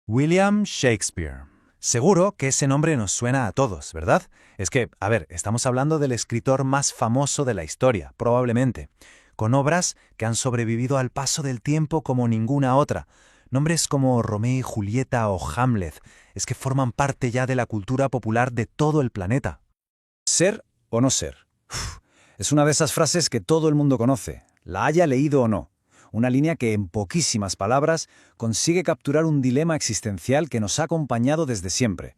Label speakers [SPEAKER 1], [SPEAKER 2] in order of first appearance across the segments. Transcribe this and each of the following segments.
[SPEAKER 1] William Shakespeare. Seguro que ese nombre nos suena a todos, ¿verdad? Es que, a ver, estamos hablando del escritor más famoso de la historia, probablemente, con obras que han sobrevivido al paso del tiempo como ninguna otra. Nombres como Romeo y Julieta o Hamlet, es que forman parte ya de la cultura popular de todo el planeta.
[SPEAKER 2] Ser o no ser. Es una de esas frases que todo el mundo conoce, la haya leído o no. Una línea que, en poquísimas palabras, consigue capturar un dilema existencial que nos ha acompañado desde siempre.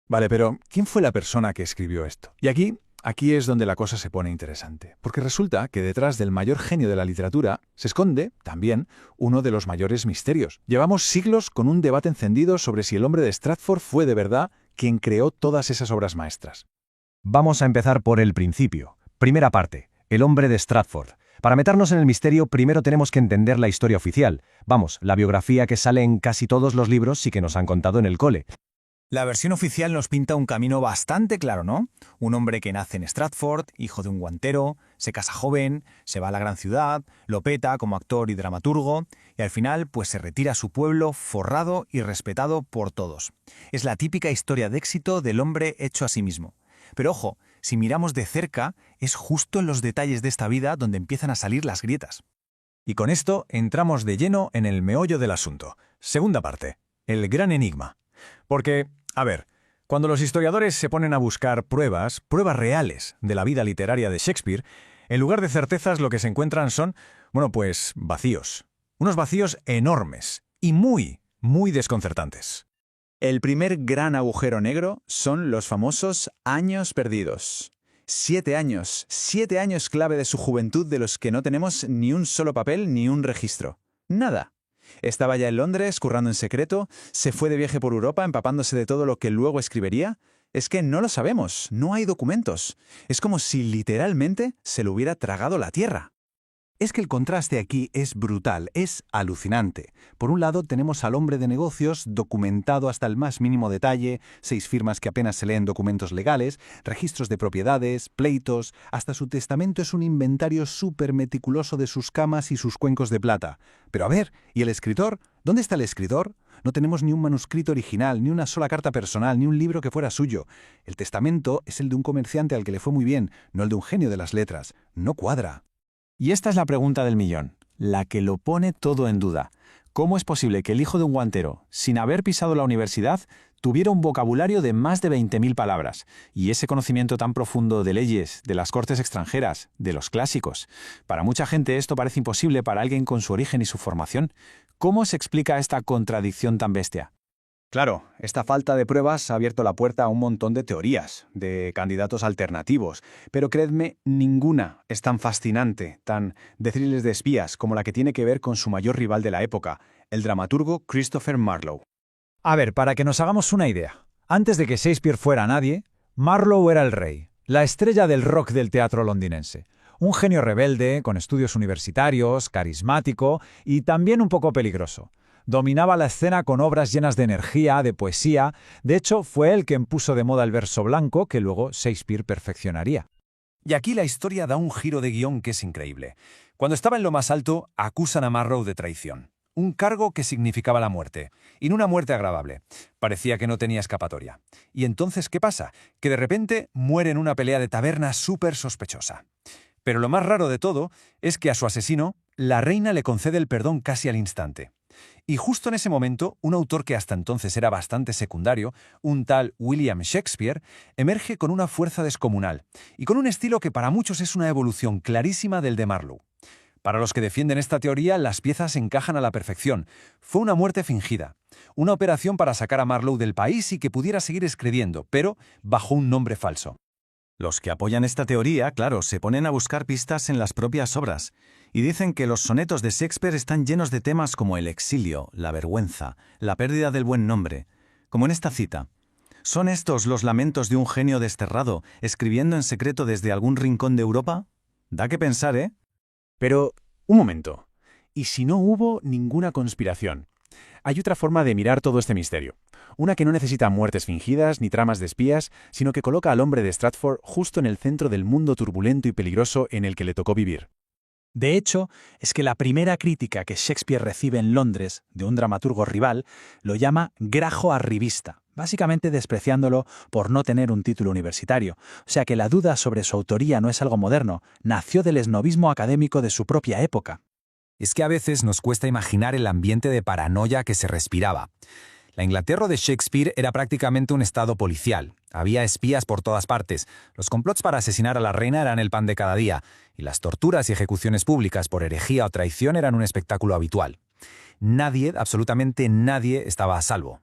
[SPEAKER 3] Vale, pero ¿quién fue la persona que escribió esto? Y aquí es donde la cosa se pone interesante, porque resulta que detrás del mayor genio de la literatura se esconde, también, uno de los mayores misterios. Llevamos siglos con un debate encendido sobre si el hombre de Stratford fue de verdad quien creó todas esas obras maestras.
[SPEAKER 4] Vamos a empezar por el principio. Primera parte, el hombre de Stratford. Para meternos en el misterio, primero tenemos que entender la historia oficial. Vamos, la biografía que sale en casi todos los libros y que nos han contado en el cole.
[SPEAKER 5] La versión oficial nos pinta un camino bastante claro, ¿no? Un hombre que nace en Stratford, hijo de un guantero, se casa joven, se va a la gran ciudad, lo peta como actor y dramaturgo, y al final pues se retira a su pueblo forrado y respetado por todos. Es la típica historia de éxito del hombre hecho a sí mismo. Pero ojo, si miramos de cerca, es justo en los detalles de esta vida donde empiezan a salir las grietas.
[SPEAKER 4] Y con esto entramos de lleno en el meollo del asunto. Segunda parte, el gran enigma. Porque, a ver, cuando los historiadores se ponen a buscar pruebas reales de la vida literaria de Shakespeare, en lugar de certezas lo que se encuentran son, pues vacíos. Unos vacíos enormes y muy desconcertantes.
[SPEAKER 6] El primer gran agujero negro son los famosos años perdidos. 7 años clave de su juventud de los que no tenemos ni un solo papel ni un registro. Nada. Estaba ya en Londres, currando en secreto, se fue de viaje por Europa empapándose de todo lo que luego escribiría. Es que no lo sabemos, no hay documentos. Es como si literalmente se lo hubiera tragado la tierra.
[SPEAKER 1] Es que el contraste aquí es brutal, es alucinante. Por un lado tenemos al hombre de negocios documentado hasta el más mínimo detalle, 6 firmas que apenas se leen documentos legales, registros de propiedades, pleitos, hasta su testamento es un inventario súper meticuloso de sus camas y sus cuencos de plata. Pero a ver, ¿y el escritor? ¿Dónde está el escritor? No tenemos ni un manuscrito original, ni una sola carta personal, ni un libro que fuera suyo. El testamento es el de un comerciante al que le fue muy bien, no el de un genio de las letras. No cuadra.
[SPEAKER 5] Y esta es la pregunta del millón, la que lo pone todo en duda. ¿Cómo es posible que el hijo de un guantero, sin haber pisado la universidad, tuviera un vocabulario de más de 20.000 palabras? Y ese conocimiento tan profundo de leyes, de las cortes extranjeras, de los clásicos. Para mucha gente esto parece imposible para alguien con su origen y su formación. ¿Cómo se explica esta contradicción tan bestia?
[SPEAKER 2] Claro, esta falta de pruebas ha abierto la puerta a un montón de teorías, de candidatos alternativos, pero creedme, ninguna es tan fascinante, tan de thrillers de espías como la que tiene que ver con su mayor rival de la época, el dramaturgo Christopher Marlowe.
[SPEAKER 4] A ver, para que nos hagamos una idea. Antes de que Shakespeare fuera nadie, Marlowe era el rey, la estrella del rock del teatro londinense. Un genio rebelde, con estudios universitarios, carismático y también un poco peligroso. Dominaba la escena con obras llenas de energía, de poesía. De hecho, fue él quien puso de moda el verso blanco que luego Shakespeare perfeccionaría.
[SPEAKER 5] Y aquí la historia da un giro de guión que es increíble. Cuando estaba en lo más alto, acusan a Marlowe de traición. Un cargo que significaba la muerte, y no una muerte agradable. Parecía que no tenía escapatoria. ¿Y entonces qué pasa? Que de repente muere en una pelea de taberna súper sospechosa. Pero lo más raro de todo es que a su asesino, la reina le concede el perdón casi al instante. Y justo en ese momento, un autor que hasta entonces era bastante secundario, un tal William Shakespeare, emerge con una fuerza descomunal y con un estilo que para muchos es una evolución clarísima del de Marlowe. Para los que defienden esta teoría, las piezas encajan a la perfección. Fue una muerte fingida, una operación para sacar a Marlowe del país y que pudiera seguir escribiendo, pero bajo un nombre falso.
[SPEAKER 1] Los que apoyan esta teoría, claro, se ponen a buscar pistas en las propias obras y dicen que los sonetos de Shakespeare están llenos de temas como el exilio, la vergüenza, la pérdida del buen nombre. Como en esta cita. ¿Son estos los lamentos de un genio desterrado, escribiendo en secreto desde algún rincón de Europa? Da que pensar, ¿eh?
[SPEAKER 3] Pero, un momento. ¿Y si no hubo ninguna conspiración? Hay otra forma de mirar todo este misterio. Una que no necesita muertes fingidas ni tramas de espías, sino que coloca al hombre de Stratford justo en el centro del mundo turbulento y peligroso en el que le tocó vivir.
[SPEAKER 2] De hecho, es que la primera crítica que Shakespeare recibe en Londres de un dramaturgo rival lo llama grajo arribista, básicamente despreciándolo por no tener un título universitario. O sea que la duda sobre su autoría no es algo moderno, nació del esnobismo académico de su propia época.
[SPEAKER 5] Es que a veces nos cuesta imaginar el ambiente de paranoia que se respiraba. La Inglaterra de Shakespeare era prácticamente un estado policial. Había espías por todas partes. Los complots para asesinar a la reina eran el pan de cada día, y las torturas y ejecuciones públicas por herejía o traición eran un espectáculo habitual. Nadie, absolutamente nadie, estaba a salvo.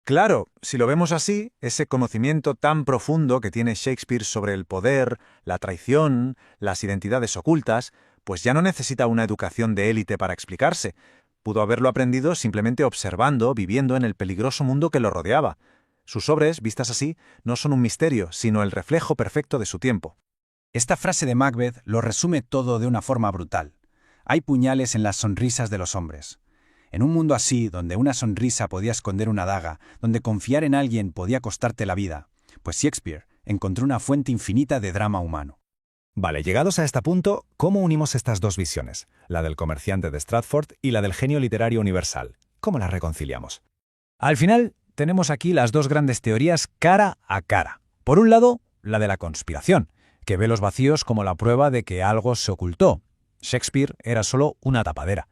[SPEAKER 3] Claro, si lo vemos así, ese conocimiento tan profundo que tiene Shakespeare sobre el poder, la traición, las identidades ocultas, pues ya no necesita una educación de élite para explicarse. Pudo haberlo aprendido simplemente observando, viviendo en el peligroso mundo que lo rodeaba. Sus obras, vistas así, no son un misterio, sino el reflejo perfecto de su tiempo.
[SPEAKER 2] Esta frase de Macbeth lo resume todo de una forma brutal. Hay puñales en las sonrisas de los hombres. En un mundo así, donde una sonrisa podía esconder una daga, donde confiar en alguien podía costarte la vida, pues Shakespeare encontró una fuente infinita de drama humano.
[SPEAKER 5] Vale, llegados a este punto, ¿cómo unimos estas dos visiones? La del comerciante de Stratford y la del genio literario universal. ¿Cómo las reconciliamos?
[SPEAKER 4] Al final, tenemos aquí las dos grandes teorías cara a cara. Por un lado, la de la conspiración, que ve los vacíos como la prueba de que algo se ocultó. Shakespeare era solo una tapadera.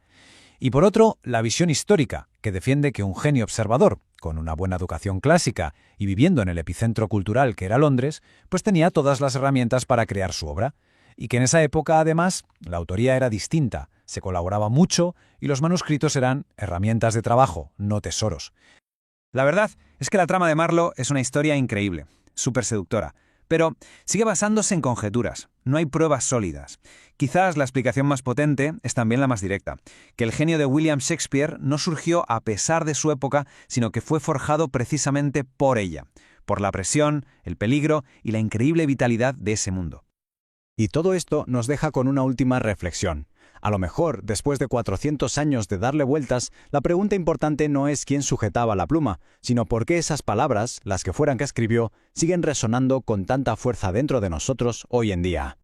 [SPEAKER 4] Y por otro, la visión histórica, que defiende que un genio observador, con una buena educación clásica y viviendo en el epicentro cultural que era Londres, pues tenía todas las herramientas para crear su obra. Y que en esa época, además, la autoría era distinta, se colaboraba mucho y los manuscritos eran herramientas de trabajo, no tesoros.
[SPEAKER 2] La verdad es que la trama de Marlowe es una historia increíble, súper seductora, pero sigue basándose en conjeturas, no hay pruebas sólidas. Quizás la explicación más potente es también la más directa, que el genio de William Shakespeare no surgió a pesar de su época, sino que fue forjado precisamente por ella, por la presión, el peligro y la increíble vitalidad de ese mundo.
[SPEAKER 6] Y todo esto nos deja con una última reflexión. A lo mejor, después de 400 años de darle vueltas, la pregunta importante no es quién sujetaba la pluma, sino por qué esas palabras, las que fueran que escribió, siguen resonando con tanta fuerza dentro de nosotros hoy en día.